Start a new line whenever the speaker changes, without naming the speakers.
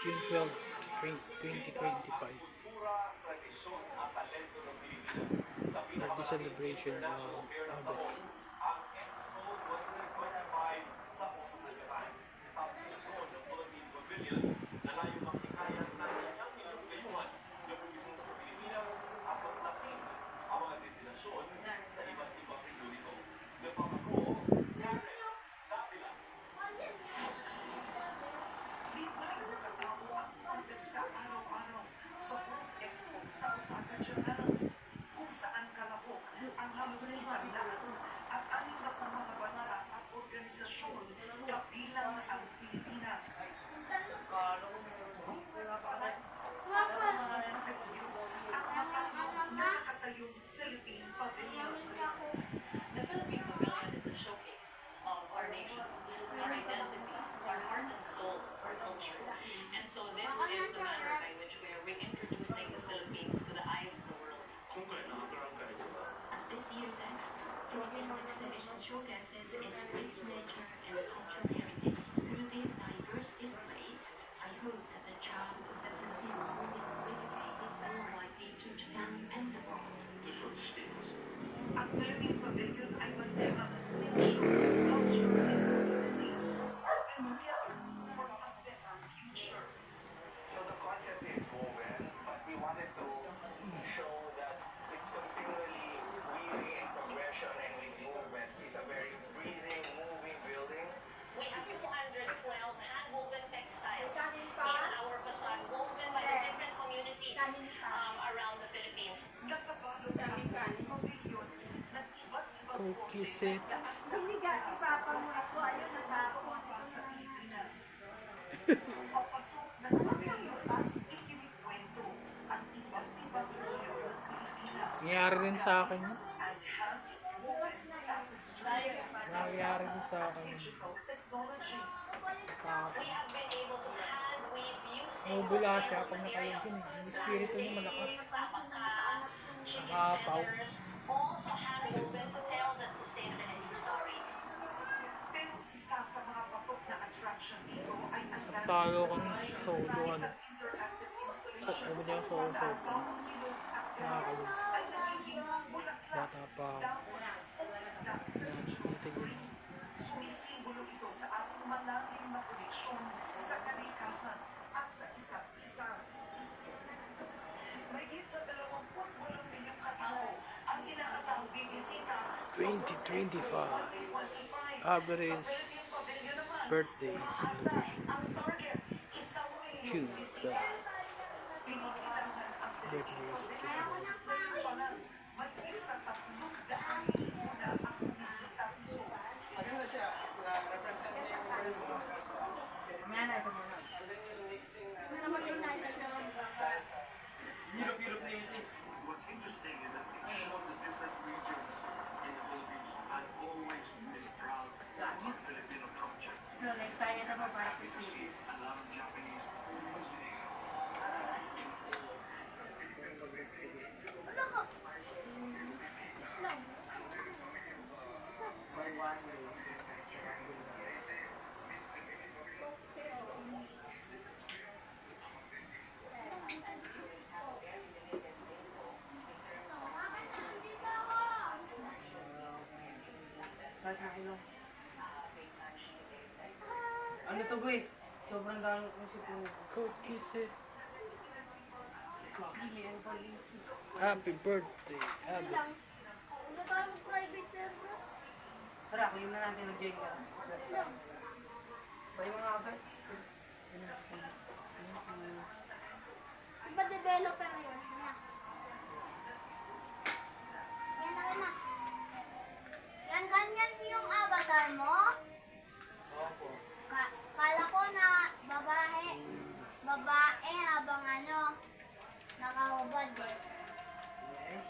June 12, 2025. Birthday celebration of Albert.
Sa Osaka, Japan, kung saan kalahok ang halos isang lahat at anim na pang mga bansa at organisasyon kabilang ang Pilipinas. Sa mga sekyo at nakatayong Philippine Pavilion.
The Philippine Pavilion is a showcase of our nation, our identity, our heart and soul, our culture. And so this is the manner by which we are reintroducing the Philippines to the eyes of the world.
This year's Philippines exhibition showcases its rich nature and cultural heritage. Through these diverse displays, I hope that the charm of the Philippines will be communicated more widely to Japan and the world.
Ang Philippine Pavilion ay bandera ng nation, culture, and community. Together for a better future.
So the concept is woven, but we wanted to show that it's continually weaving in progression and with movement. It's a very breathing, moving building.
We have 212 hand-woven textiles in our facade, woven by the different communities around the Philippines.
Nakabalot ang pavilion ng iba't ibang
Cookie set.
Hindi ka ipapamura ko, ayun nagpapamura sa Pilipinas. Papasok ng pavilion, ikinikwento ang iba't ibang rehiyon ng Pilipinas.
Nangyari rin sa akin yun.
And hand-woven tapestry,
Nangyari rin sa akin yun.
digital technology.
We have been able to hand-weave using
Mabula siya
sustainable
pag nakalagyan
materials.
eh. Yung espiritu niya malakas.
Chicken
Nakapaw.
centers, also hand-woven to tell that sustainability story.
Pero isa sa mga patok na attraction dito ay ang dancing
Talo ko ng
pavilion,
solo,
isang interactive installation
Sabi niya
kung
solo
saan
solo.
bawat kilos at galaw ay nagiging bulaklak,
Bata pa ako.
dahon o isda sa digital screen. Sumisimbolo ito sa ating malalim na koneksyon sa kalikasan at sa isa't isa. Mahigit sa 28 milyong katao ang inaasahang bibisita sa
2025
2025.
Albert's
Sa Philippine Pavilion naman,
birthday
umaasa
celebration.
ang target, 1
June
milyong bisita.
12.
Pinikilangan ang Philippine
Birthday
Pavilion. Ngayon pa lang, mahigit sa 300,000 na ang bisita dito.
What's interesting is that it showed the different regions in the Philippines had always been proud of Filipino culture. You see a lot of Japanese music in
Ano to boy? Sobrang dami kong sipon.
Cookie set.
Hindi, ano pa rin?
Happy birthday, Albert.
Ano tayo mag-private server?
Tara, kunin na natin ng game ka. Ba yung mga agad?
Iba developer yun. Yan na. Yan ganyan yung avatar mo?
Opo.
Kala ko na babae habang nakahubad eh.
Eh?